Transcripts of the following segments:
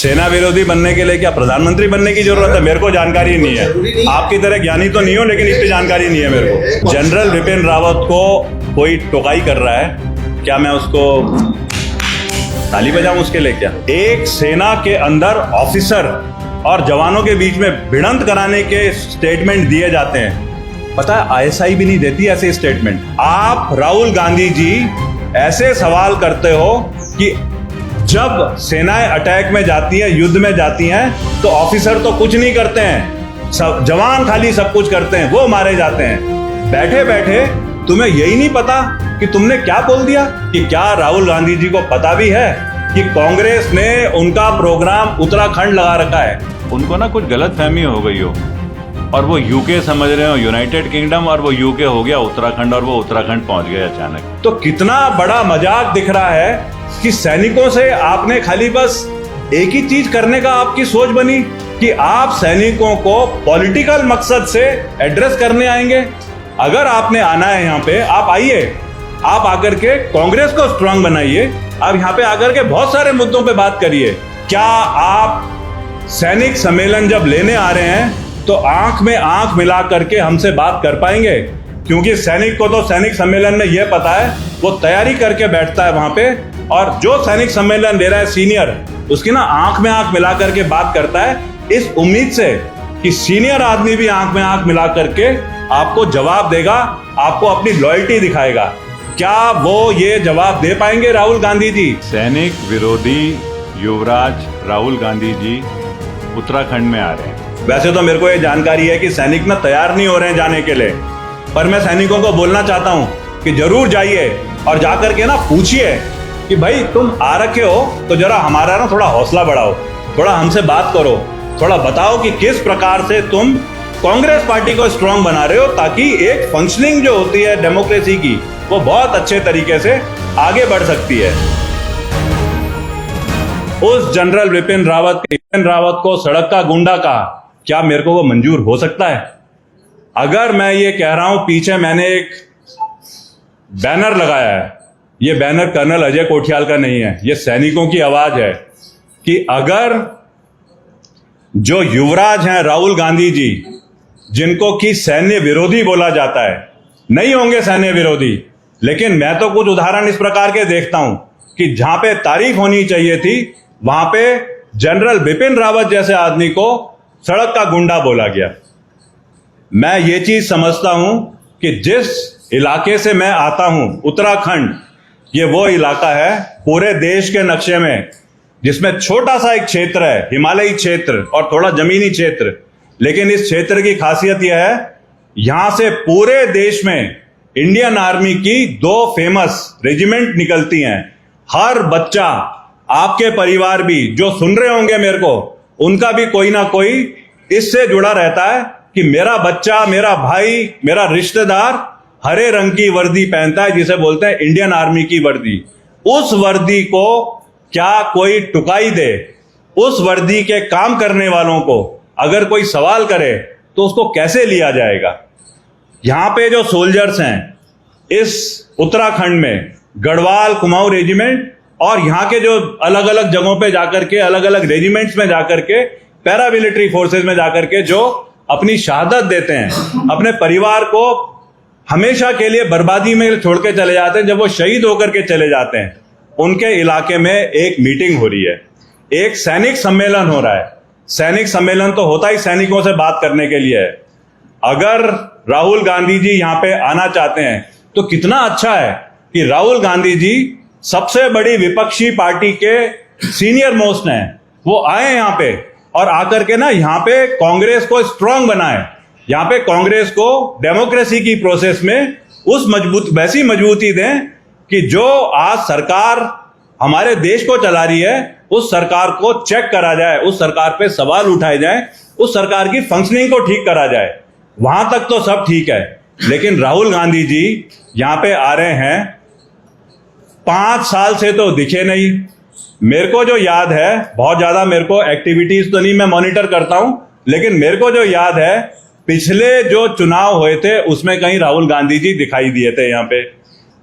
सेना विरोधी बनने के लिए क्या प्रधानमंत्री बनने की जरूरत है? मेरे को जानकारी नहीं है। आपकी तरह ज्ञानी तो नहीं हो, लेकिन इतनी जानकारी नहीं है मेरे को। जनरल विपिन रावत को कोई टोकाई कर रहा है, क्या मैं उसको ताली बजाऊं उसके लिए? क्या एक सेना के अंदर ऑफिसर और जवानों के बीच में भिड़ंत कराने के स्टेटमेंट दिए जाते हैं? पता है आईएसआई भी नहीं देती ऐसे स्टेटमेंट। आप राहुल गांधी जी ऐसे सवाल करते हो कि जब सेनाएं अटैक में जाती है, युद्ध में जाती हैं, तो ऑफिसर तो कुछ नहीं करते हैं, सब जवान खाली सब कुछ करते हैं, वो मारे जाते हैं। बैठे बैठे तुम्हें यही नहीं पता कि तुमने क्या बोल दिया? कि क्या राहुल गांधी जी को पता भी है कि कांग्रेस ने उनका प्रोग्राम उत्तराखंड लगा रखा है? उनको ना कुछ गलत फहमी हो गई हो और वो यूके समझ रहे हो, यूनाइटेड किंगडम, और वो यूके हो गया उत्तराखंड, और वो उत्तराखंड पहुंच गए अचानक। तो कितना बड़ा मजाक दिख रहा है कि सैनिकों से आपने खाली बस एक ही चीज करने का आपकी सोच बनी कि आप सैनिकों को पॉलिटिकल मकसद से एड्रेस करने आएंगे। अगर आपने आना है यहाँ पे, आप आइए, आप आकर के कांग्रेस को स्ट्रांग बनाइए, आप यहाँ पे आकर के बहुत सारे मुद्दों पे बात करिए। क्या आप सैनिक सम्मेलन जब लेने आ रहे हैं तो आंख में आंख मिला करके हमसे बात कर पाएंगे? क्योंकि सैनिक को तो सैनिक सम्मेलन में यह पता है, वो तैयारी करके बैठता है वहां पे, और जो सैनिक सम्मेलन ले रहा है सीनियर, उसकी ना आंख में आंख मिला करके बात करता है, इस उम्मीद से कि सीनियर आदमी भी आंख में आंख मिला करके आपको जवाब देगा, आपको अपनी लॉयल्टी दिखाएगा। क्या वो ये जवाब दे पाएंगे राहुल गांधी जी? सैनिक विरोधी युवराज राहुल गांधी जी उत्तराखंड में आ रहे हैं। वैसे तो मेरे को ये जानकारी है कि सैनिक ना तैयार नहीं हो रहे हैं जाने के लिए, पर मैं सैनिकों को बोलना चाहता हूं कि जरूर जाइए और जाकर के ना पूछिए कि भाई तुम आ रखे हो तो जरा हमारा ना थोड़ा हौसला बढ़ाओ, थोड़ा हमसे बात करो, थोड़ा बताओ कि किस प्रकार से तुम कांग्रेस पार्टी को स्ट्रांग बना रहे हो, ताकि एक फंक्शनिंग जो होती है डेमोक्रेसी की, वो बहुत अच्छे तरीके से आगे बढ़ सकती है। उस जनरल विपिन रावत को सड़क का गुंडा कहा, क्या मेरे को वो मंजूर हो सकता है? अगर मैं ये कह रहा हूं, पीछे मैंने एक बैनर लगाया है, ये बैनर कर्नल अजय कोठियाल का नहीं है, ये सैनिकों की आवाज है कि अगर जो युवराज हैं राहुल गांधी जी, जिनको कि सैन्य विरोधी बोला जाता है, नहीं होंगे सैन्य विरोधी, लेकिन मैं तो कुछ उदाहरण इस प्रकार के देखता हूं कि जहां पे तारीफ होनी चाहिए थी, वहां पे जनरल बिपिन रावत जैसे आदमी को सड़क का गुंडा बोला गया। मैं ये चीज समझता हूं कि जिस इलाके से मैं आता हूं, उत्तराखंड, ये वो इलाका है पूरे देश के नक्शे में जिसमें छोटा सा एक क्षेत्र है, हिमालयी क्षेत्र और थोड़ा जमीनी क्षेत्र, लेकिन इस क्षेत्र की खासियत यह है, यहां से पूरे देश में इंडियन आर्मी की 2 फेमस रेजिमेंट निकलती हैं। हर बच्चा, आपके परिवार भी जो सुन रहे होंगे मेरे को, उनका भी कोई ना कोई इससे जुड़ा रहता है कि मेरा बच्चा, मेरा भाई, मेरा रिश्तेदार हरे रंग की वर्दी पहनता है, जिसे बोलते हैं इंडियन आर्मी की वर्दी। उस वर्दी को क्या कोई टुकाई दे? उस वर्दी के काम करने वालों को अगर कोई सवाल करे तो उसको कैसे लिया जाएगा? यहां पे जो सोल्जर्स हैं इस उत्तराखंड में, गढ़वाल कुमाऊं रेजिमेंट और यहाँ के जो अलग अलग जगहों पे जाकर के, अलग अलग रेजिमेंट्स में जाकर के, पैरामिलिट्री फोर्सेस में जाकर के जो अपनी शहादत देते हैं, अपने परिवार को हमेशा के लिए बर्बादी में छोड़ के चले जाते हैं, जब वो शहीद होकर के चले जाते हैं, उनके इलाके में एक मीटिंग हो रही है, एक सैनिक सम्मेलन हो रहा है। सैनिक सम्मेलन तो होता ही सैनिकों से बात करने के लिए है। अगर राहुल गांधी जी यहाँ पे आना चाहते हैं तो कितना अच्छा है कि राहुल गांधी जी सबसे बड़ी विपक्षी पार्टी के सीनियर मोस्ट हैं, वो आए यहाँ पे और आकर के ना यहाँ पे कांग्रेस को स्ट्रांग बनाए, यहाँ पे कांग्रेस को डेमोक्रेसी की प्रोसेस में वैसी मजबूती दें कि जो आज सरकार हमारे देश को चला रही है, उस सरकार को चेक करा जाए, उस सरकार पे सवाल उठाए जाए, उस सरकार की फंक्शनिंग को ठीक करा जाए। वहां तक तो सब ठीक है, लेकिन राहुल गांधी जी यहाँ पे आ रहे हैं, 5 साल से तो दिखे नहीं। मेरे को जो याद है, बहुत ज्यादा मेरे को एक्टिविटीज तो नहीं मैं मॉनिटर करता हूं, लेकिन मेरे को जो याद है, पिछले जो चुनाव हुए थे उसमें कहीं राहुल गांधी जी दिखाई दिए थे यहाँ पे।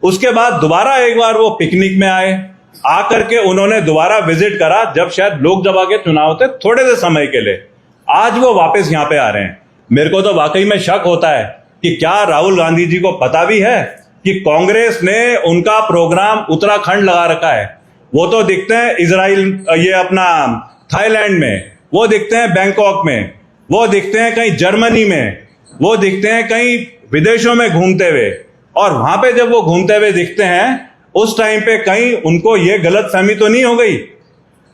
उसके बाद दोबारा एक बार वो पिकनिक में आए, आकर के उन्होंने दोबारा विजिट करा जब शायद लोकसभा के चुनाव थे, थोड़े से समय के लिए। आज वो वापस यहां पे आ रहे हैं। मेरे को तो वाकई में शक होता है कि क्या राहुल गांधी जी को पता भी है कि कांग्रेस ने उनका प्रोग्राम उत्तराखंड लगा रखा है। वो तो दिखते हैं इजराइल, ये अपना थाईलैंड में, वो दिखते हैं बैंकॉक में, वो दिखते हैं कहीं जर्मनी में, वो दिखते हैं कहीं विदेशों में घूमते हुए। और वहां पे जब वो घूमते हुए दिखते हैं, उस टाइम पे कहीं उनको ये गलतफहमी तो नहीं हो गई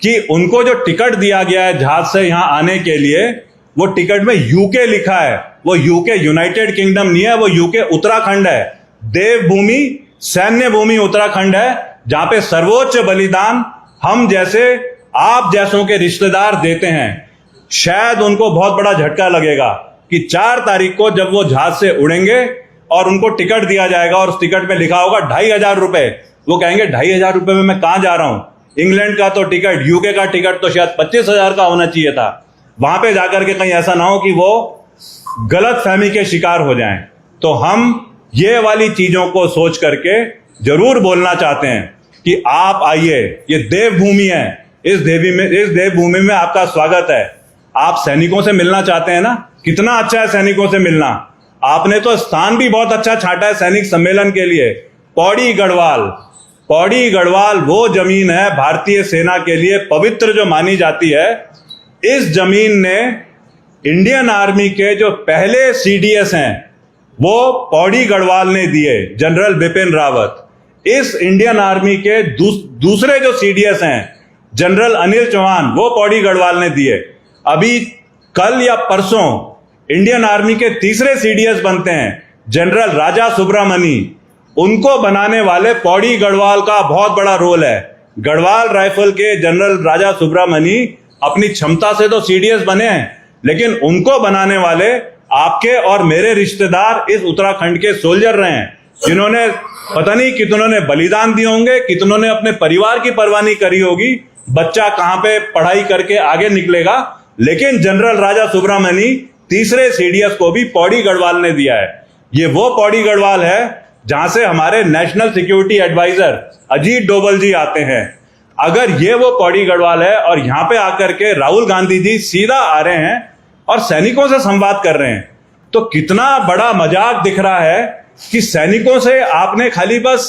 कि उनको जो टिकट दिया गया है जहाज से यहां आने के लिए, वो टिकट में यूके लिखा है। वो यूके यूनाइटेड किंगडम नहीं है, वो यूके उत्तराखंड है। देवभूमि, सैन्य भूमि उत्तराखंड है, जहां पे सर्वोच्च बलिदान हम जैसे, आप जैसों के रिश्तेदार देते हैं। शायद उनको बहुत बड़ा झटका लगेगा कि 4 तारीख को जब वो जहाज से उड़ेंगे और उनको टिकट दिया जाएगा और उस टिकट में लिखा होगा 2500 रुपए, वो कहेंगे 2500 रुपए में मैं कहां जा रहा हूं? इंग्लैंड का तो टिकट, यूके का टिकट तो शायद 25,000 का होना चाहिए था। वहां पे जाकर के कहीं ऐसा ना हो कि वो गलत फहमी के शिकार हो जाएं। तो हम ये वाली चीजों को सोच करके जरूर बोलना चाहते हैं कि आप आइए, ये देवभूमि है, इस देवभूमि में आपका स्वागत है। आप सैनिकों से मिलना चाहते हैं ना? कितना अच्छा है सैनिकों से मिलना। आपने तो स्थान भी बहुत अच्छा छांटा है सैनिक सम्मेलन के लिए। पौड़ी गढ़वाल, पौड़ी गढ़वाल वो जमीन है भारतीय सेना के लिए पवित्र जो मानी जाती है। इस जमीन ने इंडियन आर्मी के जो पहले सीडीएस हैं वो पौड़ी गढ़वाल ने दिए, जनरल बिपिन रावत। इस इंडियन आर्मी के दूसरे जो सीडीएस हैं, जनरल अनिल चौहान, वो पौड़ी गढ़वाल ने दिए। अभी कल या परसों इंडियन आर्मी के तीसरे सीडीएस बनते हैं, जनरल राजा सुब्रमणी। उनको बनाने वाले पौड़ी गढ़वाल का बहुत बड़ा रोल है। गढ़वाल राइफल के जनरल राजा सुब्रमणी अपनी क्षमता से तो सीडीएस बने हैं, लेकिन उनको बनाने वाले आपके और मेरे रिश्तेदार इस उत्तराखंड के सोल्जर रहे हैं, जिन्होंने पता नहीं कितनों ने बलिदान दिए होंगे, कितनों ने अपने परिवार की परवाह नहीं करी होगी, बच्चा कहां पे पढ़ाई करके आगे निकलेगा। लेकिन जनरल राजा सुब्रमणी तीसरे सीडीएस को भी पौड़ी गढ़वाल ने दिया है। ये वो पौड़ी गढ़वाल है जहां से हमारे national security adviser Ajit Doval ji आते हैं। अगर ये वो पौड़ी गढ़वाल है और यहां पे आकर के राहुल गांधी जी सीधा आ रहे हैं और सैनिकों से संवाद कर रहे हैं, तो कितना बड़ा मजाक दिख रहा है कि सैनिकों से आपने खाली बस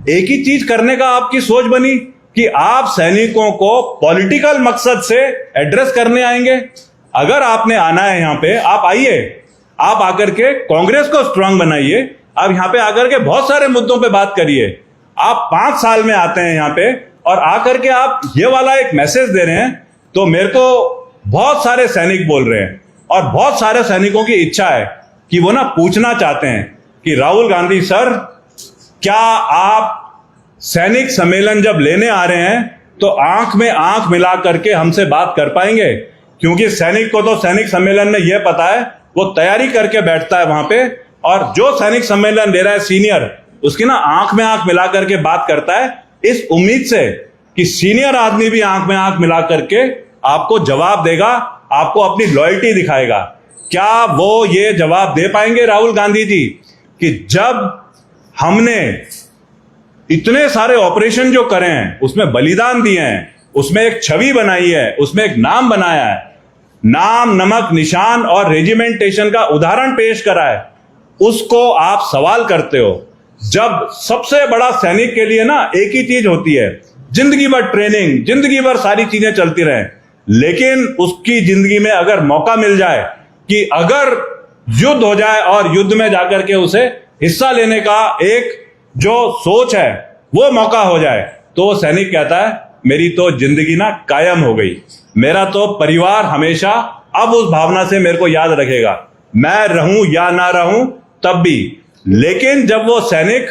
एक ही चीज करने का आपकी सोच बनी कि आप सैनिकों को पॉलिटिकल मकसद से एड्रेस करने आएंगे। अगर आपने आना है यहां पे, आप आइए, आप आकर के कांग्रेस को स्ट्रांग बनाइए। आप यहां पे आकर के बहुत सारे मुद्दों पे बात करिए। आप 5 साल में आते हैं यहां पे और आकर के आप ये वाला एक मैसेज दे रहे हैं, तो मेरे को बहुत सारे सैनिक बोल रहे हैं और बहुत सारे सैनिकों की इच्छा है कि वो ना पूछना चाहते हैं कि राहुल गांधी सर, क्या आप सैनिक सम्मेलन जब लेने आ रहे हैं तो आंख में आंख मिला करके हमसे बात कर पाएंगे? क्योंकि सैनिक को तो सैनिक सम्मेलन में यह पता है, वो तैयारी करके बैठता है वहां पे, और जो सैनिक सम्मेलन ले रहा है सीनियर, उसकी ना आंख में आंख मिला करके बात करता है, इस उम्मीद से कि सीनियर आदमी भी आंख में आंख मिला करके आपको जवाब देगा, आपको अपनी लॉयल्टी दिखाएगा। क्या वो ये जवाब दे पाएंगे राहुल गांधी जी कि जब हमने इतने सारे ऑपरेशन जो करे हैं, उसमें बलिदान दिए हैं, उसमें एक छवि बनाई है, उसमें एक नाम बनाया है, नाम, नमक, निशान और रेजिमेंटेशन का उदाहरण पेश करा है, उसको आप सवाल करते हो? जब सबसे बड़ा सैनिक के लिए ना एक ही चीज होती है, जिंदगी भर ट्रेनिंग, जिंदगी भर सारी चीजें चलती रहें, लेकिन उसकी जिंदगी में अगर मौका मिल जाए कि अगर युद्ध हो जाए और युद्ध में जाकर के उसे हिस्सा लेने का एक जो सोच है वो मौका हो जाए, तो वो सैनिक कहता है मेरी तो जिंदगी ना कायम हो गई, मेरा तो परिवार हमेशा अब उस भावना से मेरे को याद रखेगा, मैं रहूं या ना रहूं तब भी। लेकिन जब वो सैनिक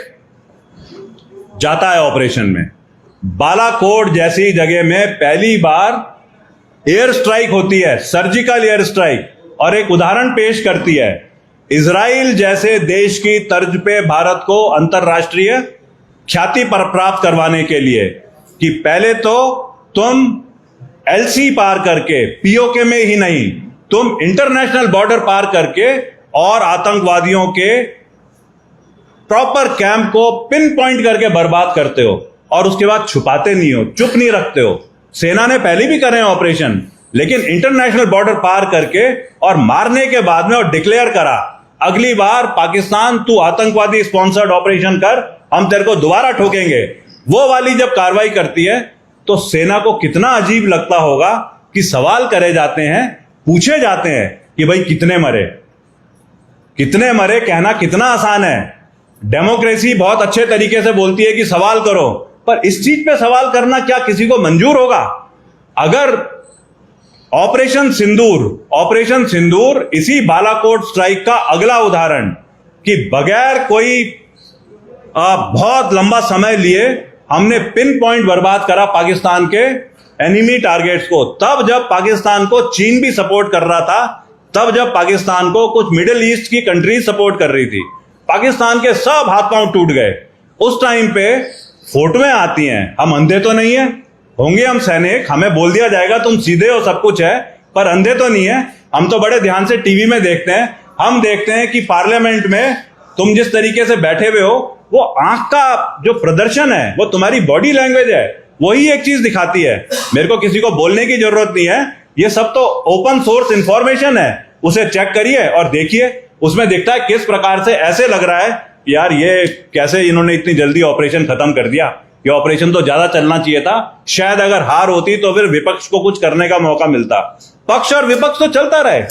जाता है ऑपरेशन में, बालाकोट जैसी जगह में पहली बार एयर स्ट्राइक होती है, सर्जिकल एयर स्ट्राइक, और एक उदाहरण पेश करती है इजराइल जैसे देश की तर्ज पे भारत को अंतरराष्ट्रीय ख्याति पर प्राप्त करवाने के लिए कि पहले तो तुम एलसी पार करके, पीओके में ही नहीं, तुम इंटरनेशनल बॉर्डर पार करके और आतंकवादियों के प्रॉपर कैंप को पिन पॉइंट करके बर्बाद करते हो, और उसके बाद छुपाते नहीं हो, चुप नहीं रखते हो। सेना ने पहले भी करे हैं ऑपरेशन, लेकिन इंटरनेशनल बॉर्डर पार करके और मारने के बाद में और डिक्लेयर करा, अगली बार पाकिस्तान तू आतंकवादी स्पॉन्सर्ड ऑपरेशन कर, हम तेरे को दोबारा ठोकेंगे। वो वाली जब कार्रवाई करती है तो सेना को कितना अजीब लगता होगा कि सवाल करे जाते हैं, पूछे जाते हैं कि भाई कितने मरे, कितने मरे कहना कितना आसान है। डेमोक्रेसी बहुत अच्छे तरीके से बोलती है कि सवाल करो, पर इस चीज पे सवाल करना क्या किसी को मंजूर होगा? अगर ऑपरेशन सिंदूर इसी बालाकोट स्ट्राइक का अगला उदाहरण कि बगैर कोई बहुत लंबा समय लिए हमने पिन पॉइंट बर्बाद करा पाकिस्तान के एनिमी टारगेट्स को, तब जब पाकिस्तान को चीन भी सपोर्ट कर रहा था, तब जब पाकिस्तान को कुछ मिडिल ईस्ट की कंट्रीज सपोर्ट कर रही थी, पाकिस्तान के सब हाथ पांव टूट गए। उस टाइम पे फोटोएं आती हैं, हम अंधे तो नहीं है, होंगे हम सैनिक, हमें बोल दिया जाएगा तुम सीधे हो, सब कुछ है, पर अंधे तो नहीं है। हम तो बड़े ध्यान से टीवी में देखते हैं, हम देखते हैं कि पार्लियामेंट में तुम जिस तरीके से बैठे हुए हो, वो आंख का जो प्रदर्शन है, वो तुम्हारी बॉडी लैंग्वेज है, वही एक चीज दिखाती है। मेरे को किसी को बोलने की जरूरत नहीं है, ये सब तो ओपन सोर्स इंफॉर्मेशन है, उसे चेक करिए और देखिए, उसमें दिखता है किस प्रकार से ऐसे लग रहा है यार ये कैसे इन्होंने इतनी जल्दी ऑपरेशन खत्म कर दिया, ये ऑपरेशन तो ज्यादा चलना चाहिए था, शायद अगर हार होती तो फिर विपक्ष को कुछ करने का मौका मिलता। पक्ष और विपक्ष तो चलता रहे,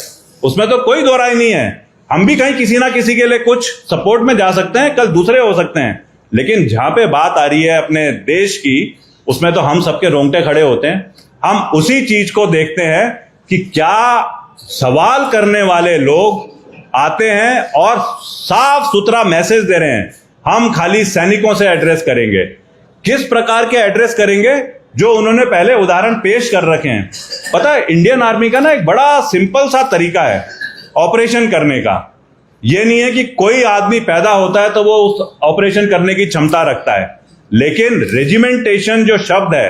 उसमें तो कोई दो राय नहीं है। हम भी कहीं किसी ना किसी के लिए कुछ सपोर्ट में जा सकते हैं, कल दूसरे हो सकते हैं, लेकिन जहां पे बात आ रही है अपने देश की, उसमें तो हम सबके रोंगटे खड़े होते हैं। हम उसी चीज को देखते हैं कि क्या सवाल करने वाले लोग आते हैं और साफ सुथरा मैसेज दे रहे हैं, हम खाली सैनिकों से एड्रेस करेंगे। किस प्रकार के एड्रेस करेंगे? जो उन्होंने पहले उदाहरण पेश कर रखे हैं। पता है, इंडियन आर्मी का ना एक बड़ा सिंपल सा तरीका है ऑपरेशन करने का। यह नहीं है कि कोई आदमी पैदा होता है तो वो उस ऑपरेशन करने की क्षमता रखता है, लेकिन रेजिमेंटेशन जो शब्द है,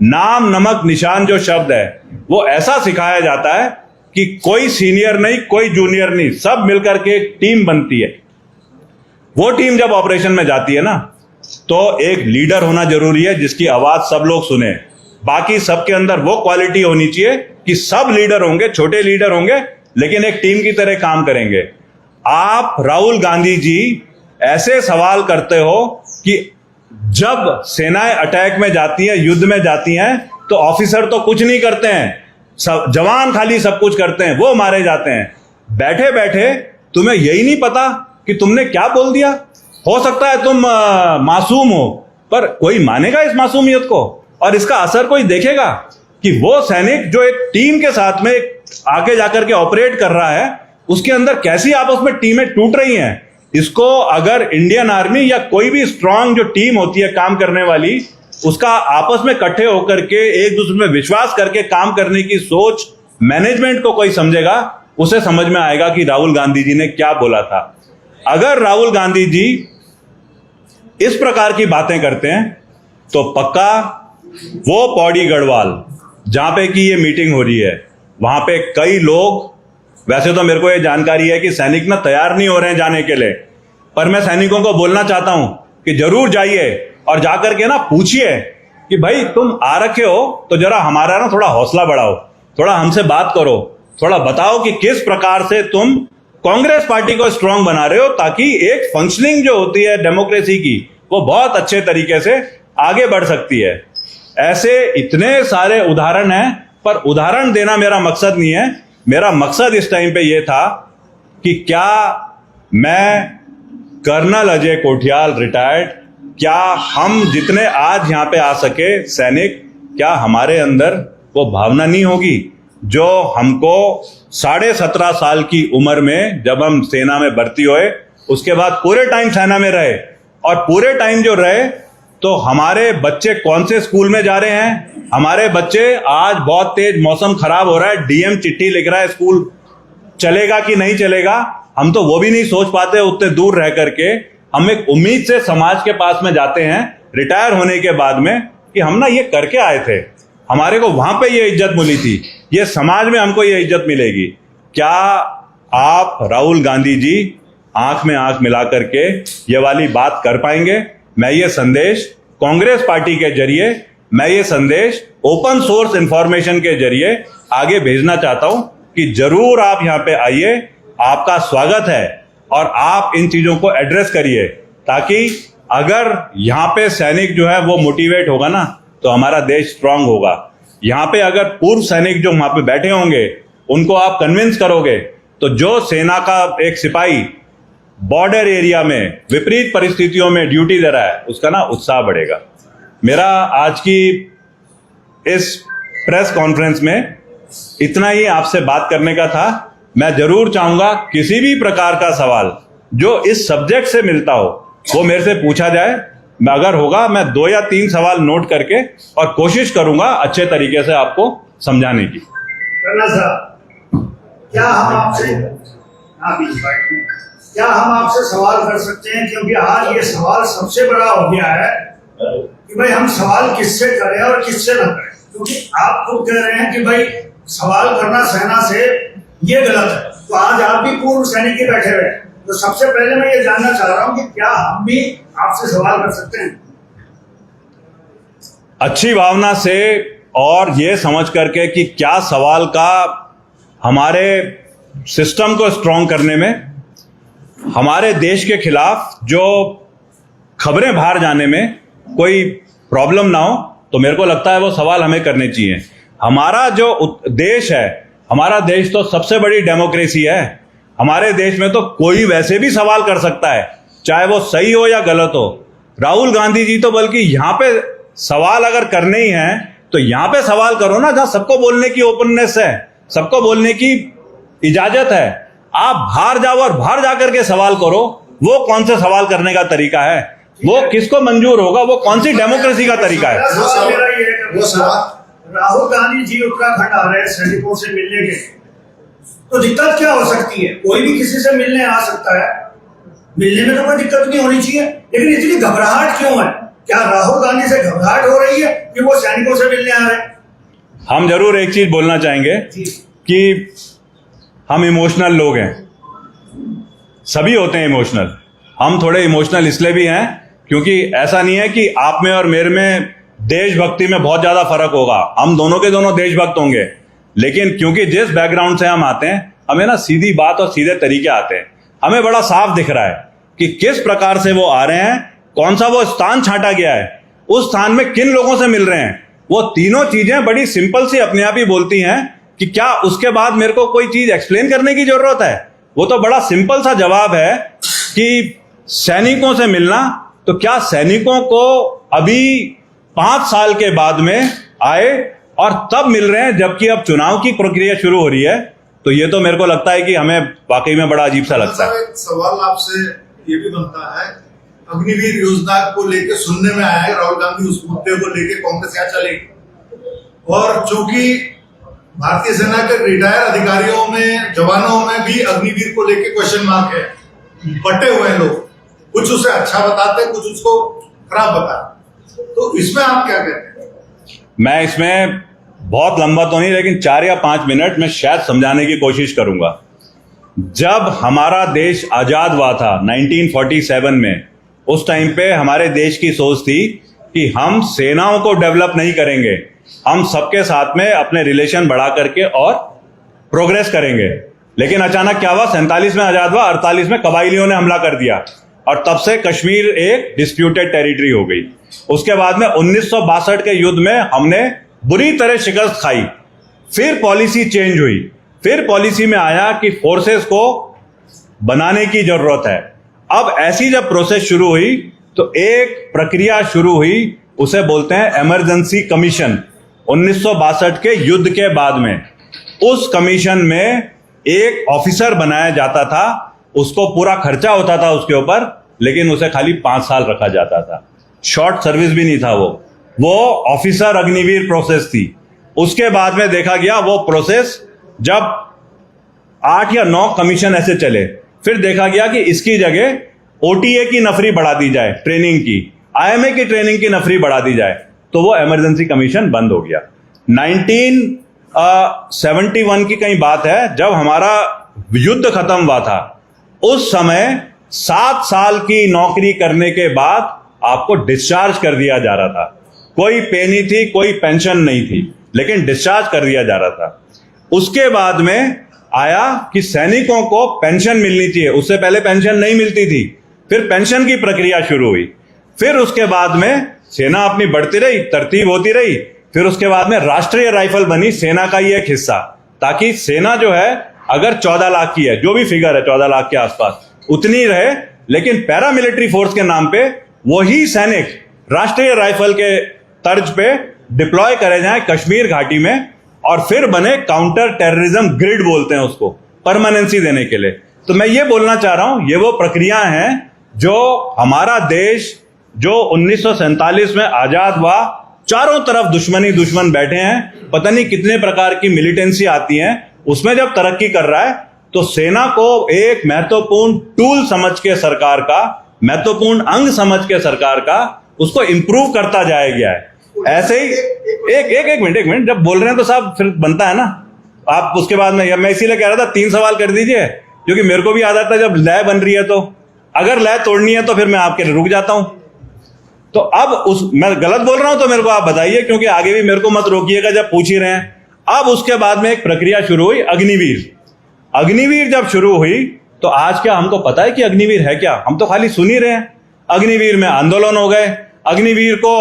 नाम नमक निशान जो शब्द है, वो ऐसा सिखाया जाता है कि कोई सीनियर नहीं, कोई जूनियर नहीं, सब मिलकर के एक टीम बनती है। वो टीम जब ऑपरेशन में जाती है ना, तो एक लीडर होना जरूरी है जिसकी आवाज सब लोग सुने। बाकी सबके अंदर वो क्वालिटी होनी चाहिए कि सब लीडर होंगे, छोटे लीडर होंगे, लेकिन एक टीम की तरह काम करेंगे। आप राहुल गांधी जी ऐसे सवाल करते हो कि जब सेनाएं अटैक में जाती हैं, युद्ध में जाती हैं, तो ऑफिसर तो कुछ नहीं करते हैं, जवान खाली सब कुछ करते हैं, वो मारे जाते हैं। बैठे बैठे तुम्हें यही नहीं पता कि तुमने क्या बोल दिया। हो सकता है तुम मासूम हो, पर कोई मानेगा इस मासूमियत को? और इसका असर कोई देखेगा कि वो सैनिक जो एक टीम के साथ में आगे जाकर के ऑपरेट कर रहा है, उसके अंदर कैसी आपस में टीमें टूट रही हैं। इसको अगर इंडियन आर्मी या कोई भी स्ट्रांग जो टीम होती है काम करने वाली, उसका आपस में इकट्ठे होकर के एक दूसरे में विश्वास करके काम करने की सोच मैनेजमेंट को कोई समझेगा, उसे समझ में आएगा कि राहुल गांधी जी ने क्या बोला था। अगर राहुल गांधी जी इस प्रकार की बातें करते हैं तो पक्का वो पौड़ी गढ़वाल जहां पे कि ये मीटिंग हो रही है, वहां पे कई लोग, वैसे तो मेरे को ये जानकारी है कि सैनिक ना तैयार नहीं हो रहे हैं जाने के लिए, पर मैं सैनिकों को बोलना चाहता हूं कि जरूर जाइए और जाकर के ना पूछिए कि भाई तुम आ रखे हो तो जरा हमारा ना थोड़ा हौसला बढ़ाओ, थोड़ा हमसे बात करो, थोड़ा बताओ कि किस प्रकार से तुम कांग्रेस पार्टी को स्ट्रांग बना रहे हो, ताकि एक फंक्शनिंग जो होती है डेमोक्रेसी की, वो बहुत अच्छे तरीके से आगे बढ़ सकती है। ऐसे इतने सारे उदाहरण हैं, पर उदाहरण देना मेरा मकसद नहीं है। मेरा मकसद इस टाइम पे ये था कि क्या मैं कर्नल अजय कोठियाल रिटायर्ड, क्या हम जितने आज यहां पे आ सके सैनिक, क्या हमारे अंदर वो भावना नहीं होगी जो हमको 17.5 साल की उम्र में जब हम सेना में भर्ती हुए, उसके बाद पूरे टाइम सेना में रहे, और पूरे टाइम जो रहे तो हमारे बच्चे कौन से स्कूल में जा रहे हैं, हमारे बच्चे आज बहुत तेज मौसम खराब हो रहा है, डीएम चिट्ठी लिख रहा है स्कूल चलेगा कि नहीं चलेगा, हम तो वो भी नहीं सोच पाते उतने दूर रह करके। हम एक उम्मीद से समाज के पास में जाते हैं रिटायर होने के बाद में कि हम ना ये करके आए थे, हमारे को वहां पे ये इज्जत मिली थी, ये समाज में हमको ये इज्जत मिलेगी। क्या आप राहुल गांधी जी आंख में आंख मिला करके ये वाली बात कर पाएंगे? मैं ये संदेश कांग्रेस पार्टी के जरिए मैं ये संदेश ओपन सोर्स इंफॉर्मेशन के जरिए आगे भेजना चाहता हूं कि जरूर आप यहां पे आइए, आपका स्वागत है और आप इन चीजों को एड्रेस करिए, ताकि अगर यहां पे सैनिक जो है वो मोटिवेट होगा ना तो हमारा देश स्ट्रांग होगा। यहां पे अगर पूर्व सैनिक जो वहां पे बैठे होंगे उनको आप कन्विंस करोगे तो जो सेना का एक सिपाही बॉर्डर एरिया में विपरीत परिस्थितियों में ड्यूटी दे रहा है उसका ना उत्साह बढ़ेगा। मेरा आज की इस प्रेस कॉन्फ्रेंस में इतना ही आपसे बात करने का था। मैं जरूर चाहूंगा किसी भी प्रकार का सवाल जो इस सब्जेक्ट से मिलता हो वो मेरे से पूछा जाए। मैं अगर होगा मैं 2 या 3 सवाल नोट करके और कोशिश करूंगा अच्छे तरीके से आपको समझाने की। क्या हम आपसे सवाल कर सकते हैं, क्योंकि आज ये सवाल सबसे बड़ा हो गया है कि भाई हम सवाल किससे करें और किससे ना करें, क्योंकि आप खुद कह रहे हैं कि भाई सवाल करना सेना से ये गलत है। तो आज आप भी पूर्व सैनिक ही बैठे हुए हैं, तो सबसे पहले मैं ये जानना चाह रहा हूं कि क्या हम भी आपसे सवाल कर सकते हैं? अच्छी भावना से और ये समझ करके कि क्या सवाल का हमारे सिस्टम को स्ट्रांग करने में, हमारे देश के खिलाफ जो खबरें बाहर जाने में कोई प्रॉब्लम ना हो, तो मेरे को लगता है वो सवाल हमें करने चाहिए। हमारा जो देश है, हमारा देश तो सबसे बड़ी डेमोक्रेसी है। हमारे देश में तो कोई वैसे भी सवाल कर सकता है, चाहे वो सही हो या गलत हो। राहुल गांधी जी तो बल्कि यहां पे सवाल अगर करने ही है तो यहां पे सवाल करो ना, जहां सबको बोलने की ओपननेस है, सबको बोलने की इजाजत है। आप बाहर जाओ और बाहर जाकर के सवाल करो। वो कौन से सवाल करने का तरीका है? वो किसको मंजूर होगा? वो कौन सी डेमोक्रेसी का तरीका है? राहुल गांधी जी उत्तराखंड आ रहे हैं सैनिकों से मिलने के, तो दिक्कत क्या हो सकती है? कोई भी किसी से मिलने आ सकता है, मिलने में तो कोई दिक्कत नहीं होनी चाहिए, लेकिन इतनी घबराहट क्यों है? क्या राहुल गांधी से घबराहट हो रही है कि वो सैनिकों से मिलने आ रहे हैं? हम जरूर एक चीज बोलना चाहेंगे कि हम इमोशनल लोग हैं, सभी होते हैं इमोशनल। हम थोड़े इमोशनल इसलिए भी हैं क्योंकि ऐसा नहीं है कि आप में और मेरे में देशभक्ति में बहुत ज्यादा फर्क होगा। हम दोनों के दोनों देशभक्त होंगे, लेकिन क्योंकि जिस बैकग्राउंड से हम आते हैं, हमें ना सीधी बात और सीधे तरीके आते हैं। हमें बड़ा साफ दिख रहा है कि किस प्रकार से वो आ रहे हैं, कौन सा वो स्थान छांटा गया है, उस स्थान में किन लोगों से मिल रहे हैं। वो तीनों चीजें बड़ी सिंपल सी अपने आप ही बोलती हैं कि क्या उसके बाद मेरे को कोई चीज एक्सप्लेन करने की जरूरत है? वो तो बड़ा सिंपल सा जवाब है कि सैनिकों से मिलना। तो क्या सैनिकों को अभी 5 साल के बाद में आए और तब मिल रहे हैं, जबकि अब चुनाव की प्रक्रिया शुरू हो रही है? तो ये तो मेरे को लगता है कि हमें वाकई में बड़ा अजीब सा लगता है। एक सवाल आपसे ये भी बनता है, अग्निवीर योजना को लेकर सुनने में आया है राहुल गांधी उस मुद्दे को लेकर कांग्रेस यहाँ चलेगी, और चूंकि भारतीय सेना के रिटायर अधिकारियों में, जवानों में भी अग्निवीर को लेकर क्वेश्चन मार्क है, बटे हुए हैं लोग, कुछ उसे अच्छा बताते हैं, कुछ उसको खराब बताते, तो इसमें आप क्या कहते हैं? मैं इसमें बहुत लंबा तो नहीं, लेकिन 4 या 5 मिनट में शायद समझाने की कोशिश करूंगा। जब हमारा देश आजाद हुआ था 1947 में, उस टाइम पे हमारे देश की सोच थी कि हम सेनाओं को डेवलप नहीं करेंगे, हम सबके साथ में अपने रिलेशन बढ़ा करके और प्रोग्रेस करेंगे। लेकिन अचानक क्या हुआ? 47 में आजाद हुआ, 48 में कबाइलियों ने हमला कर दिया और तब से कश्मीर एक डिस्प्यूटेड टेरिटरी हो गई। उसके बाद में 1962 के युद्ध में हमने बुरी तरह शिकस्त खाई। फिर पॉलिसी चेंज हुई, फिर पॉलिसी में आया कि फोर्सेस को बनाने की जरूरत है। अब ऐसी जब प्रोसेस शुरू हुई तो एक प्रक्रिया शुरू हुई, उसे बोलते हैं इमरजेंसी कमीशन। 1962 के युद्ध के बाद में उस कमीशन में एक ऑफिसर बनाया जाता था, उसको पूरा खर्चा होता था उसके ऊपर, लेकिन उसे खाली 5 साल रखा जाता था। शॉर्ट सर्विस भी नहीं था वो ऑफिसर अग्निवीर प्रोसेस थी। उसके बाद में देखा गया वो प्रोसेस, जब 8 या 9 कमीशन ऐसे चले, फिर देखा गया कि इसकी जगह ओटीए की नफरी बढ़ा दी जाए, ट्रेनिंग की, आईएमए की ट्रेनिंग की नफरी बढ़ा दी जाए, तो वो इमरजेंसी कमीशन बंद हो गया। 1971 की कहीं बात है, जब हमारा युद्ध खत्म हुआ था, उस समय 7 साल की नौकरी करने के बाद आपको डिस्चार्ज कर दिया जा रहा था। कोई पे नहीं थी, कोई पेंशन नहीं थी, लेकिन डिस्चार्ज कर दिया जा रहा था। उसके बाद में आया कि सैनिकों को पेंशन मिलनी चाहिए, उससे पहले पेंशन नहीं मिलती थी। फिर पेंशन की प्रक्रिया शुरू हुई। फिर उसके बाद में सेना अपनी बढ़ती रही, तरतीब होती रही। फिर उसके बाद में राष्ट्रीय राइफल बनी सेना का ही एक हिस्सा, ताकि सेना जो है अगर 14 लाख की है, जो भी फिगर है 14 लाख के आसपास, उतनी रहे, लेकिन पैरामिलिट्री फोर्स के नाम पे वही सैनिक राष्ट्रीय राइफल के तर्ज पे डिप्लॉय करे जाएं कश्मीर घाटी में, और फिर बने काउंटर टेररिज्म ग्रिड बोलते हैं उसको, परमानेंसी देने के लिए। तो मैं ये बोलना चाह रहा हूं, ये वो प्रक्रिया है जो हमारा देश जो 1947 में आजाद हुआ, चारों तरफ दुश्मन बैठे हैं, पता नहीं कितने प्रकार की मिलिटेंसी आती है, उसमें जब तरक्की कर रहा है तो सेना को एक महत्वपूर्ण टूल समझ के सरकार का, महत्वपूर्ण अंग समझ के सरकार का उसको इंप्रूव करता जाया गया है। ऐसे ही एक मिनट जब बोल रहे हैं तो साहब फिर बनता है ना। आप उसके बाद में, मैं इसीलिए कह रहा था 3 सवाल कर दीजिए, क्योंकि मेरे को भी याद आता है जब लय बन रही है तो अगर लय तोड़नी है तो फिर मैं आपके लिए रुक जाता हूं। तो अब मैं गलत बोल रहा हूं तो मेरे को आप बताइए, क्योंकि आगे भी मेरे को मत रोकिएगा जब पूछ ही रहे हैं। अब उसके बाद में एक प्रक्रिया शुरू हुई, अग्निवीर जब शुरू हुई तो आज क्या हमको पता है कि अग्निवीर है क्या? हम तो खाली सुन ही रहे हैं। अग्निवीर में आंदोलन हो गए, अग्निवीर को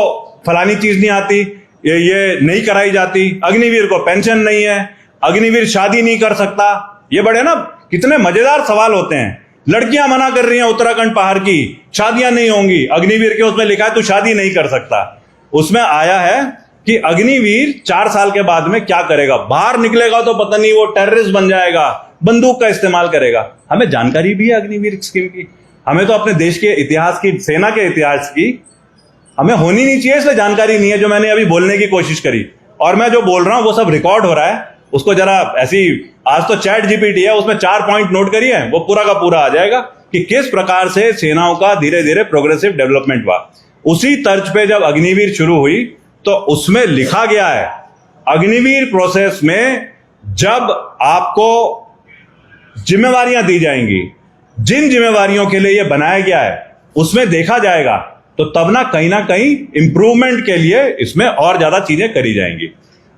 फलानी चीज नहीं आती, ये नहीं कराई जाती, अग्निवीर को पेंशन नहीं है, अग्निवीर शादी नहीं कर सकता। ये बड़े ना कितने मजेदार सवाल होते हैं। लड़कियां मना कर रही हैं उत्तराखंड पहाड़ की, शादियां नहीं होंगी, अग्निवीर के उसमें लिखा है तू शादी नहीं कर सकता। उसमें आया है कि अग्निवीर 4 साल के बाद में क्या करेगा, बाहर निकलेगा तो पता नहीं वो टेररिस्ट बन जाएगा, बंदूक का इस्तेमाल करेगा। हमें जानकारी भी है अग्निवीर स्कीम की, हमें तो अपने देश के इतिहास की, सेना के इतिहास की हमें होनी नहीं चाहिए, इसलिए जानकारी नहीं है, जो मैंने अभी बोलने की कोशिश करी। और मैं जो बोल रहा हूं वो सब रिकॉर्ड हो रहा है, उसको जरा ऐसी, आज तो चैट जीपीटी है, उसमें 4 पॉइंट नोट करिए, वो पूरा का पूरा आ जाएगा कि किस प्रकार से सेनाओं का धीरे धीरे प्रोग्रेसिव डेवलपमेंट हुआ। उसी तर्ज पे जब अग्निवीर शुरू हुई तो उसमें लिखा गया है, अग्निवीर प्रोसेस में जब आपको जिम्मेवारियां दी जाएंगी, जिन जिम्मेवारियों के लिए यह बनाया गया है उसमें देखा जाएगा, तो तब ना कहीं इंप्रूवमेंट के लिए इसमें और ज्यादा चीजें करी जाएंगी।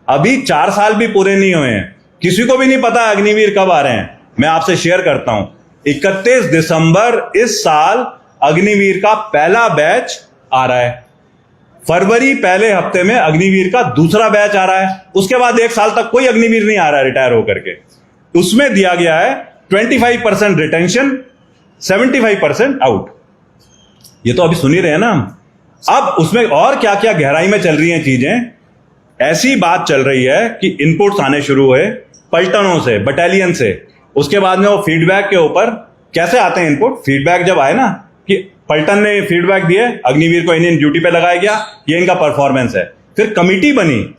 अभी 4 साल भी पूरे नहीं हुए हैं, किसी को भी नहीं पता अग्निवीर कब आ रहे हैं। मैं आपसे शेयर करता हूं, 31 दिसंबर इस साल अग्निवीर का पहला बैच आ रहा है, फरवरी पहले हफ्ते में अग्निवीर का दूसरा बैच आ रहा है, उसके बाद 1 साल तक कोई अग्निवीर नहीं आ रहा है रिटायर होकर के। उसमें दिया गया है 25% रिटेंशन, 75% आउट। ये तो अभी सुन ही रहे हैं ना हम। अब उसमें और क्या क्या गहराई में चल रही हैं चीजें। ऐसी बात चल रही है कि इनपुट्स आने शुरू हुए पलटनों से, बटालियन से, उसके बाद में वो फीडबैक के ऊपर कैसे आते हैं इनपुट। फीडबैक जब आए ना कि पलटन ने फीडबैक दिए, अग्निवीर को इंडियन ड्यूटी पे लगाया गया, ये इनका परफॉर्मेंस है। फिर कमिटी बनी,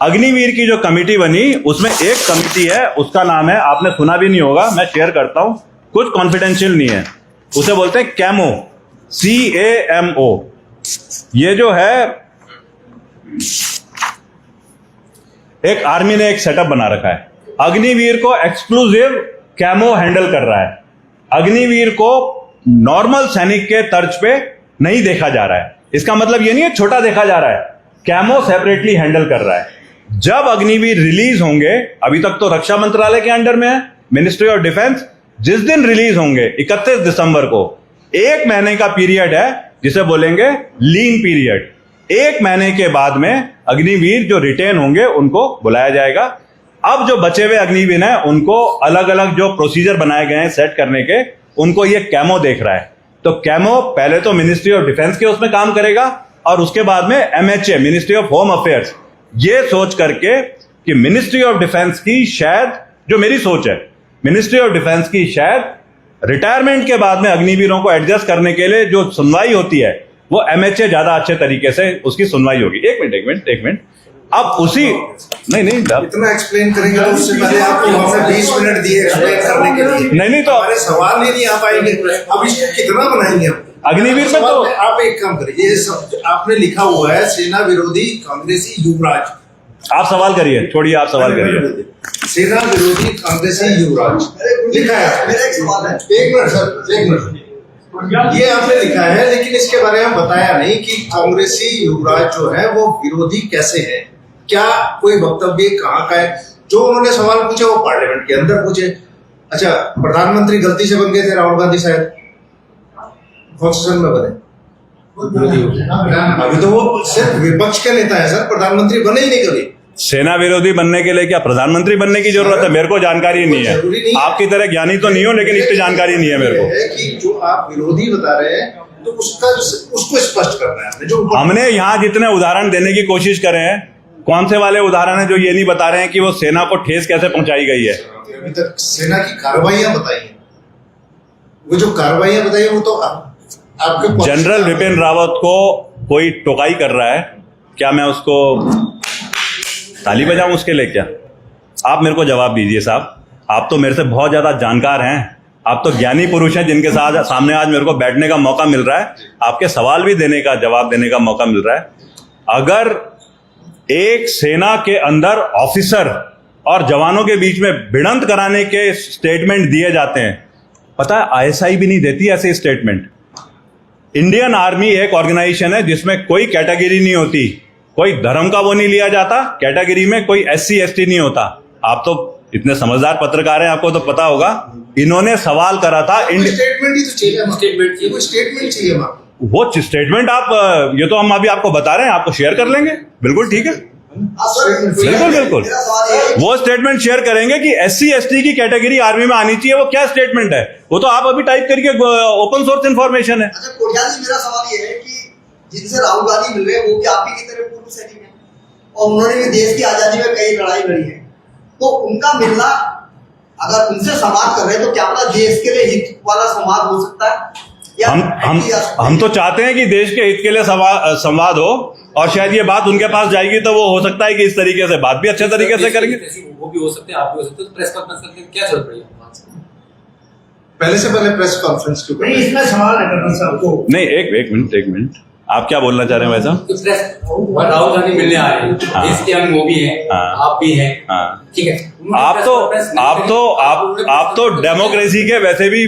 अग्निवीर की जो कमिटी बनी उसमें एक कमिटी है, उसका नाम है, आपने सुना भी नहीं होगा, मैं शेयर करता हूं, कुछ कॉन्फिडेंशियल नहीं है, उसे बोलते हैं कैमो, CAMO। ये जो है एक आर्मी ने एक सेटअप बना रखा है, अग्निवीर को एक्सक्लूसिव कैमो हैंडल कर रहा है। अग्निवीर को नॉर्मल सैनिक के तर्ज पे नहीं देखा जा रहा है, इसका मतलब ये नहीं है छोटा देखा जा रहा है, कैमो सेपरेटली हैंडल कर रहा है। जब अग्निवीर रिलीज होंगे, अभी तक तो रक्षा मंत्रालय के अंडर में है, मिनिस्ट्री ऑफ डिफेंस, जिस दिन रिलीज होंगे 31 दिसंबर को, 1 महीने का पीरियड है जिसे बोलेंगे लीन पीरियड। 1 महीने के बाद में अग्निवीर जो रिटेन होंगे उनको बुलाया जाएगा। अब जो बचे हुए अग्निवीर हैं उनको अलग अलग जो प्रोसीजर बनाए गए हैं सेट करने के, उनको ये कैमो देख रहा है। तो कैमो पहले तो मिनिस्ट्री ऑफ डिफेंस के उसमें काम करेगा, और उसके बाद में MHA, ministry of home affairs, ये सोच करके कि मिनिस्ट्री ऑफ डिफेंस की शायद, जो मेरी सोच है, मिनिस्ट्री ऑफ डिफेंस की शायद रिटायरमेंट के बाद में अग्निवीरों को एडजस्ट करने के लिए जो सुनवाई होती है वो MHA ज्यादा अच्छे तरीके से उसकी सुनवाई होगी। एक मिनट अब उसी नहीं इतना एक्सप्लेन करेंगे तो उससे पहले आपको हमने 20 मिनट दिए एक्सप्लेन करने के लिए। नहीं तो हमारे सवाल ही नहीं आ पाएंगे, अब इसको कितना बनाएंगे हम अग्निवीर में। तो आप एक काम करिए, ये सब आपने लिखा हुआ है सेना विरोधी कांग्रेसी युवराज, आप सवाल करिए, छोड़िए आप सवाल करिए। सेना विरोधी कांग्रेसी युवराज लिखा है। मेरा एक सवाल है, एक मिनट सर, एक मिनट, ये आपने लिखा है, लेकिन इसके बारे में बताया नहीं कि कांग्रेसी युवराज जो है वो विरोधी कैसे है, क्या कोई वक्तव्य कहाँ का है। जो उन्होंने सवाल पूछे वो पार्लियामेंट के अंदर पूछे। अच्छा, प्रधानमंत्री गलती से बन गए थे राहुल गांधी शायद, कौन से सन में बने? अभी तो वो सिर्फ विपक्ष के नेता है सर, प्रधानमंत्री बने ही नहीं कभी। सेना विरोधी बनने के लिए क्या प्रधानमंत्री बनने की जरूरत है? मेरे को जानकारी नहीं है, आपकी तरह ज्ञानी तो नहीं हो, लेकिन इतनी जानकारी नहीं है मेरे को कि जो आप विरोधी बता रहे हैं तो उसको स्पष्ट करना है आपने। जो हमने यहाँ जितने उदाहरण देने की कोशिश करे हैं, कौन से वाले उदाहरण है जो ये नहीं बता रहे हैं कि वो सेना को ठेस कैसे पहुंचाई गई है? अभी तक सेना की कार्रवाइयां बताई हैं, वो जो कार्रवाइयां बताई वो तो आपके जनरल विपिन रावत को कोई टोकाई कर रहा है, क्या मैं उसको ताली बजाऊं उसके लिए? क्या आप मेरे को जवाब दीजिए साहब, आप तो मेरे से बहुत ज्यादा जानकार हैं, आप तो ज्ञानी पुरुष हैं जिनके साथ सामने आज मेरे को बैठने का मौका मिल रहा है, आपके सवाल भी देने का जवाब देने का मौका मिल रहा है। अगर एक सेना के अंदर ऑफिसर और जवानों के बीच में भिड़ंत कराने के स्टेटमेंट दिए जाते हैं, पता है आईएसआई भी नहीं देती ऐसे स्टेटमेंट। इंडियन आर्मी एक ऑर्गेनाइजेशन है जिसमें कोई कैटेगरी नहीं होती, कोई धर्म का वो नहीं लिया जाता कैटेगरी में, कोई SC ST नहीं होता। आप तो इतने समझदार पत्रकार हैं, आपको तो पता होगा। इन्होंने सवाल करा था स्टेटमेंट ही तो चाहिए, स्टेटमेंट चाहिए। वो स्टेटमेंट आप ये तो हम अभी आपको बता रहे हैं, आपको शेयर कर लेंगे, बिल्कुल ठीक है, बिल्कुल बिल्कुल वो स्टेटमेंट शेयर करेंगे कि SC ST की कैटेगरी आर्मी में आनी चाहिए। वो क्या स्टेटमेंट है वो तो आप अभी टाइप करके, ओपन सोर्स इंफॉर्मेशन है। अच्छा कोटियाल जी, मेरा सवाल ये है कि जिनसे राहुल गांधी मिल रहे हैं वो क्या आप ही की तरह पूर्व सैनिक हैं और उन्होंने भी देश की आजादी में कई लड़ाई लड़ी है, तो उनका मिलना अगर उनसे संवाद कर रहे हैं तो क्या पता देश के लिए हित वाला संवाद हो सकता है? हम तो चाहते हैं कि देश के हित के लिए संवाद हो, और शायद ये बात उनके पास जाएगी तो वो हो सकता है कि इस तरीके से बात भी अच्छे तरीके से करेंगे। वो भी हो सकते हैं, आप भी हो सकते हैं, तो प्रेस कॉन्फ्रेंस करके क्या जरूरत पड़ी? पहले से पहले प्रेस कॉन्फ्रेंस क्यों? नहीं, इसमें सवाल है कर्नल साहब को। नहीं, एक मिनट, आप क्या बोलना चाह रहे हैं भाई साहब? राहुल गांधी मिलने आ रहे हैं, देश के अंग वो भी हैं, आप भी हैं, ठीक है। आप तो डेमोक्रेसी के वैसे भी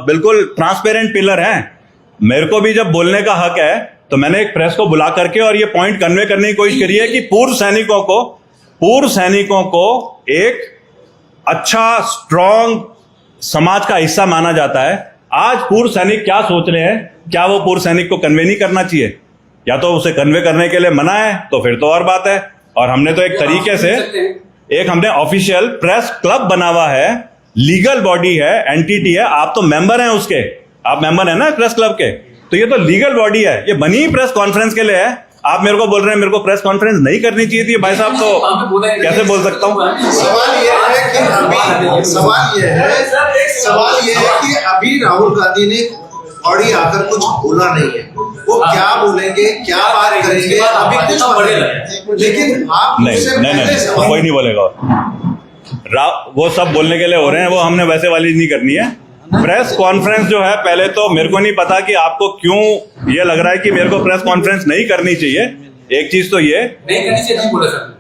बिल्कुल ट्रांसपेरेंट पिलर हैं। मेरे को भी जब बोलने का हक है तो मैंने एक प्रेस को बुला करके और ये पॉइंट कन्वे करने की कोशिश करी है कि पूर्व सैनिकों को एक अच्छा स्ट्रांग समाज का हिस्सा माना जाता है। आज पूर्व सैनिक क्या सोच रहे हैं, क्या वो पूर्व सैनिक को कन्वे नहीं करना चाहिए? या तो उसे कन्वे करने के लिए मना है तो फिर तो और बात है। और हमने तो एक तरीके से हमने ऑफिशियल प्रेस क्लब बना हुआ है, लीगल बॉडी है, एंटिटी है, आप तो मेंबर हैं उसके, आप मेंबर हैं ना प्रेस क्लब के, तो ये तो लीगल बॉडी है, ये बनी प्रेस कॉन्फ्रेंस के लिए है। आप मेरे को बोल रहे हैं मेरे को प्रेस कॉन्फ्रेंस नहीं करनी चाहिए थी, भाई साहब तो कैसे बोल सकता हूँ? सवाल ये है कि अभी राहुल गांधी ने बॉडी आकर कुछ बोला नहीं है, वो क्या बोलेंगे, क्या बात करेंगे अभी कुछ पता, लेकिन आप नहीं कोई नहीं बोलेगा। वो सब बोलने के लिए हो रहे हैं, वो हमने वैसे वाली नहीं करनी है। प्रेस कॉन्फ्रेंस जो है, पहले तो मेरे को नहीं पता कि आपको क्यों ये लग रहा है कि मेरे को प्रेस कॉन्फ्रेंस नहीं करनी चाहिए। एक चीज तो ये नहीं करनी चाहिए, नहीं बोला सर।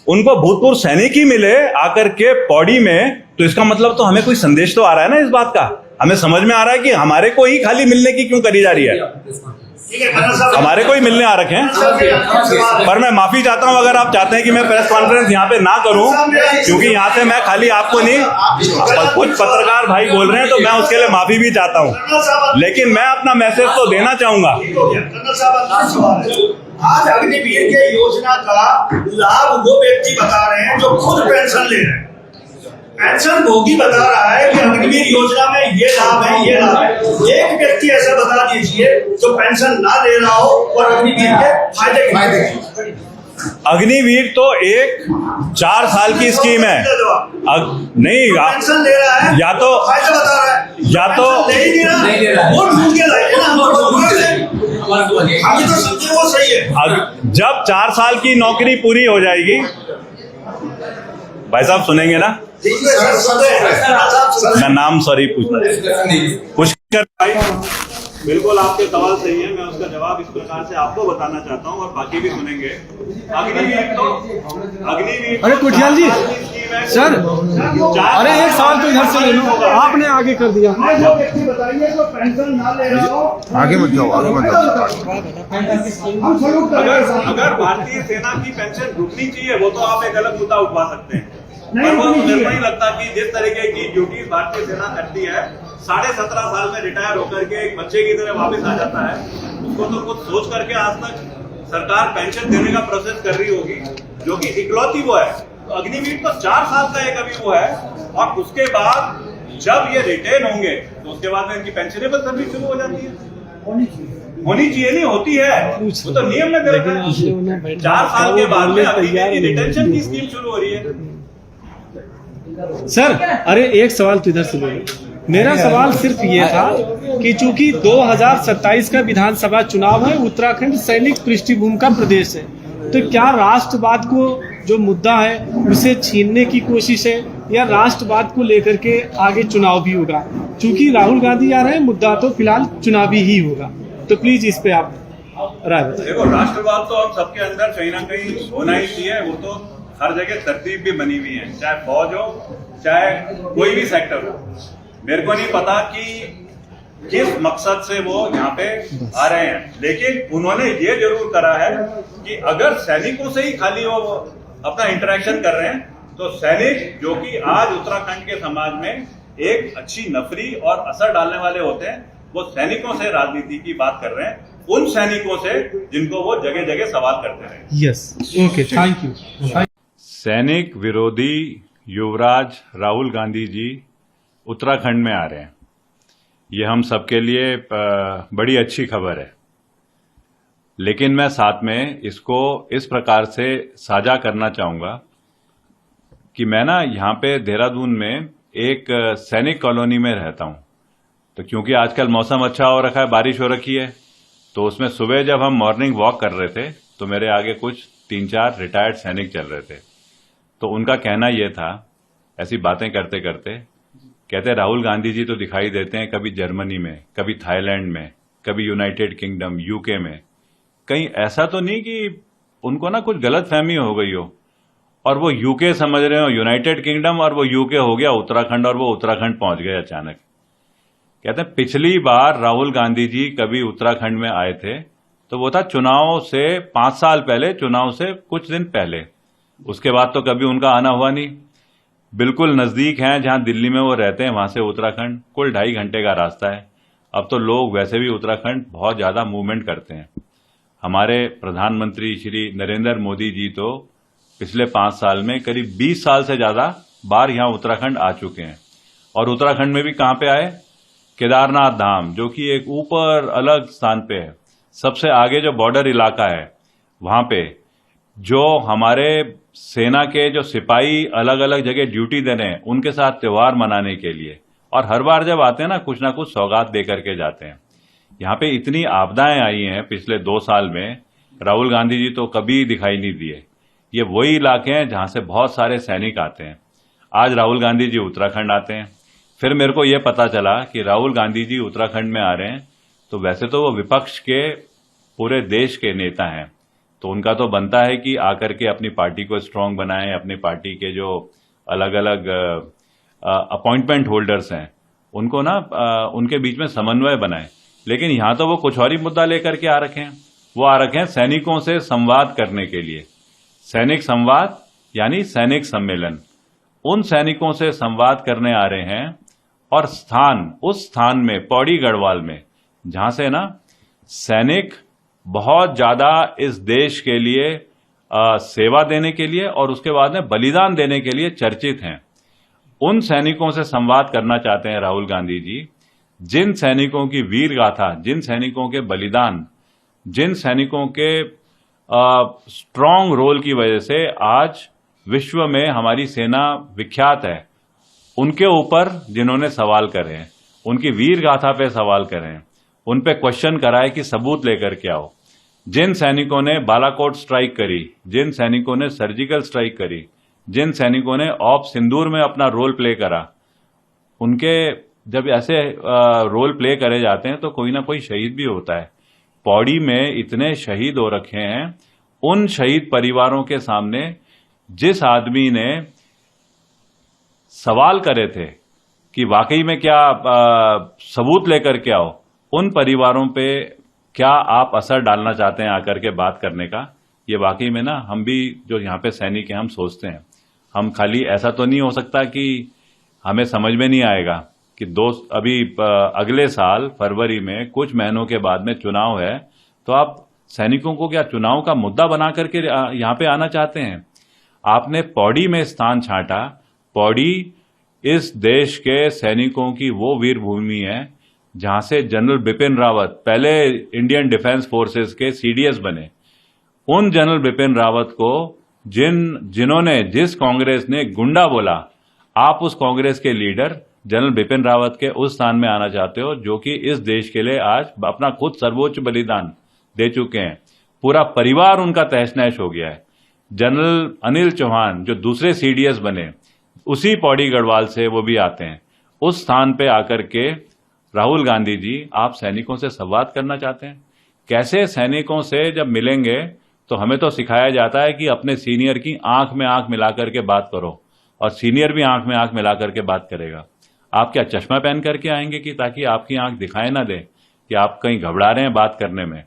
उनको भूतपूर्व सैनिक ही मिले आकर के पौड़ी में, तो इसका मतलब तो हमें कोई संदेश तो आ रहा है ना इस बात का, हमें समझ में आ रहा है कि हमारे को ही खाली मिलने की क्यों करी जा रही है। हमारे को ही मिलने आ रखे हैं। पर मैं माफी चाहता हूं अगर आप चाहते हैं कि मैं प्रेस कॉन्फ्रेंस यहाँ पे ना करूं, क्योंकि यहाँ से मैं खाली आपको नहीं, कुछ पत्रकार भाई बोल रहे हैं तो मैं उसके लिए माफी भी चाहता हूं, लेकिन मैं अपना मैसेज तो देना चाहूंगा। आज अग्निवीर के योजना का लाभ वो व्यक्ति बता रहे हैं जो खुद पेंशन ले रहे हैं। पेंशन भोगी बता रहा है कि अग्निवीर योजना में ये लाभ है, ये लाभ है। एक व्यक्ति ऐसा बता दीजिए जो पेंशन ना ले रहा हो और अग्निवीर के फायदे। अग्निवीर तो एक 4 साल की स्कीम है। नहीं, पेंशन ले रहा है या तो फायदा बता रहा है, या तो नहीं दे रहा है, वो ढूंढ के लाए ना, अभी तो समझे वो सही है। जब 4 साल की नौकरी पूरी हो जाएगी, भाई साहब सुनेंगे ना, मैं नाम सॉरी पूछना पुष्कर भाई, बिल्कुल आपके सवाल सही है, मैं उसका जवाब इस प्रकार से आपको बताना चाहता हूँ और बाकी भी सुनेंगे। अग्निवीर अरे कुटियाल जी, सर अरे एक सवाल तो इधर से ले लो, आपने आगे कर दिया। जो व्यक्ति बताइए जो पेंशन ना ले रहा हो, आगे मत जाओ, आगे मत जाओ। हम सलूट कर रहे हैं। अगर भारतीय सेना की पेंशन रुकनी चाहिए वो तो आप एक अलग मुद्दा उठवा सकते हैं, नहीं, पर वो रुकनी मुझे चाहिए। नहीं लगता कि जिस तरीके की ड्यूटीज भारतीय सेना करती है, 17.5 साल में रिटायर होकर के एक बच्चे की तरह वापस आ जाता है, उसको तो कुछ सोच करके आज तक सरकार पेंशन देने का प्रोसेस कर रही होगी, जो कि इकलौती वो है। तो अग्निवीर तो 4 साल का एक अभी वो है, और उसके बाद जब ये रिटेन होंगे तो उसके बाद में इनकी पेंशनेबल सर्विस शुरू हो जाती है। होनी चाहिए नहीं होती है, वो तो नियम में दे रखा है। 4 साल के बाद में अग्निवीर की रिटेंशन की स्कीम शुरू हो रही है। सर अरे एक सवाल तो इधर से ले लो। मेरा सवाल सिर्फ ये था कि चूंकि 2027 का विधानसभा चुनाव है, उत्तराखंड सैनिक पृष्ठभूमि का प्रदेश है, तो क्या राष्ट्रवाद को जो मुद्दा है उसे छीनने की कोशिश है, या राष्ट्रवाद को लेकर के आगे चुनाव भी होगा? चूंकि राहुल गांधी आ रहे हैं, मुद्दा तो फिलहाल चुनावी ही होगा, तो प्लीज इस पे आप राय बताइए। देखो, राष्ट्रवाद तो हम सबके अंदर कहीं ना कहीं होना ही चाहिए, वो तो हर जगह तरतीब भी बनी हुई है, चाहे फौज हो चाहे कोई भी सेक्टर हो। मेरे को नहीं पता कि किस मकसद से वो यहाँ पे आ रहे हैं, लेकिन उन्होंने ये जरूर करा है कि अगर सैनिकों से ही खाली वो अपना इंटरेक्शन कर रहे हैं, तो सैनिक जो कि आज उत्तराखंड के समाज में एक अच्छी नफरी और असर डालने वाले होते हैं, वो सैनिकों से राजनीति की बात कर रहे हैं, उन सैनिकों से जिनको वो जगह जगह सवाल करते रहे। Yes, okay, thank you. सैनिक विरोधी युवराज राहुल गांधी जी उत्तराखंड में आ रहे हैं। ये हम सबके लिए बड़ी अच्छी खबर है, लेकिन मैं साथ में इसको इस प्रकार से साझा करना चाहूंगा कि मैं ना यहाँ पे देहरादून में एक सैनिक कॉलोनी में रहता हूँ। तो क्योंकि आजकल मौसम अच्छा हो रखा है, बारिश हो रखी है, तो उसमें सुबह जब हम मॉर्निंग वॉक कर रहे थे तो मेरे आगे कुछ 3-4 रिटायर्ड सैनिक चल रहे थे। तो उनका कहना यह था, ऐसी बातें करते करते, कहते राहुल गांधी जी तो दिखाई देते हैं कभी जर्मनी में, कभी थाईलैंड में, कभी यूनाइटेड किंगडम यूके में, कहीं ऐसा तो नहीं कि उनको ना कुछ गलत फहमी हो गई हो और वो यूके समझ रहे हो यूनाइटेड किंगडम, और वो यूके हो गया उत्तराखंड, और वो उत्तराखंड पहुंच गए अचानक। कहते हैं पिछली बार राहुल गांधी जी कभी उत्तराखंड में आए थे तो वो था चुनाव से 5 साल पहले, चुनाव से कुछ दिन पहले। उसके बाद तो कभी उनका आना हुआ नहीं। बिल्कुल नजदीक हैं, जहां दिल्ली में वो रहते हैं वहां से उत्तराखंड कुल 2.5 घंटे का रास्ता है। अब तो लोग वैसे भी उत्तराखंड बहुत ज्यादा मूवमेंट करते हैं। हमारे प्रधानमंत्री श्री नरेंद्र मोदी जी तो पिछले 5 साल में करीब 20 साल से ज्यादा बार यहां उत्तराखंड आ चुके हैं। और उत्तराखंड में भी कहां पे आए? केदारनाथ धाम, जो कि एक ऊपर अलग स्थान पे है, सबसे आगे जो बॉर्डर इलाका है वहां पे, जो हमारे सेना के जो सिपाही अलग अलग जगह ड्यूटी दे रहे हैं उनके साथ त्योहार मनाने के लिए, और हर बार जब आते हैं ना कुछ सौगात दे करके जाते हैं। यहाँ पे इतनी आपदाएं आई हैं पिछले 2 साल में, राहुल गांधी जी तो कभी दिखाई नहीं दिए। ये वही इलाके हैं जहां से बहुत सारे सैनिक आते हैं। आज राहुल गांधी जी उत्तराखंड आते हैं। फिर मेरे को यह पता चला कि राहुल गांधी जी उत्तराखंड में आ रहे हैं, तो वैसे तो वो विपक्ष के पूरे देश के नेता हैं, तो उनका तो बनता है कि आकर के अपनी पार्टी को स्ट्रांग बनाएं, अपनी पार्टी के जो अलग अलग अपॉइंटमेंट होल्डर्स हैं उनको ना उनके बीच में समन्वय बनाएं। लेकिन यहां तो वो कुछ और ही मुद्दा लेकर के आ रखे हैं। वो आ रखे हैं सैनिकों से संवाद करने के लिए। सैनिक संवाद यानी सैनिक सम्मेलन। उन सैनिकों से संवाद करने आ रहे हैं, और उस स्थान में पौड़ी गढ़वाल में, जहां से ना सैनिक बहुत ज्यादा इस देश के लिए सेवा देने के लिए और उसके बाद में बलिदान देने के लिए चर्चित हैं, उन सैनिकों से संवाद करना चाहते हैं राहुल गांधी जी। जिन सैनिकों की वीर गाथा, जिन सैनिकों के बलिदान, जिन सैनिकों के स्ट्रांग रोल की वजह से आज विश्व में हमारी सेना विख्यात है, उनके ऊपर जिन्होंने सवाल करे हैं, उनकी वीर गाथा पे सवाल करे हैं, उन पे क्वेश्चन कराए कि सबूत लेकर के आओ। जिन सैनिकों ने बालाकोट स्ट्राइक करी, जिन सैनिकों ने सर्जिकल स्ट्राइक करी, जिन सैनिकों ने ऑप सिंदूर में अपना रोल प्ले करा, उनके जब ऐसे रोल प्ले करे जाते हैं तो कोई ना कोई शहीद भी होता है। पौड़ी में इतने शहीद हो रखे हैं। उन शहीद परिवारों के सामने जिस आदमी ने सवाल करे थे कि वाकई में क्या सबूत लेकर के आओ, उन परिवारों पे क्या आप असर डालना चाहते हैं आकर के बात करने का, ये वाकई में ना हम भी जो यहाँ पे सैनिक हैं हम सोचते हैं। हम खाली ऐसा तो नहीं हो सकता कि हमें समझ में नहीं आएगा कि अभी अगले साल फरवरी में कुछ महीनों के बाद में चुनाव है, तो आप सैनिकों को क्या चुनाव का मुद्दा बना करके यहाँ पे आना चाहते हैं? आपने पौड़ी में स्थान छांटा। पौड़ी इस देश के सैनिकों की वो वीर भूमि है जहां से जनरल बिपिन रावत पहले इंडियन डिफेंस फोर्सेस के सीडीएस बने। उन जनरल बिपिन रावत को जिन्होंने जिस कांग्रेस ने गुंडा बोला, आप उस कांग्रेस के लीडर जनरल बिपिन रावत के उस स्थान में आना चाहते हो जो कि इस देश के लिए आज अपना खुद सर्वोच्च बलिदान दे चुके हैं। पूरा परिवार उनका तहस नहस हो गया है। जनरल अनिल चौहान जो दूसरे सीडीएस बने, उसी पौड़ी गढ़वाल से वो भी आते हैं। उस स्थान पे आकर के राहुल गांधी जी आप सैनिकों से संवाद करना चाहते हैं? कैसे सैनिकों से जब मिलेंगे तो हमें तो सिखाया जाता है कि अपने सीनियर की आंख में आंख मिलाकर के बात करो, और सीनियर भी आंख में आंख मिलाकर के बात करेगा। आप क्या चश्मा पहन करके आएंगे कि ताकि आपकी आंख दिखाई ना दे कि आप कहीं घबरा रहे हैं बात करने में?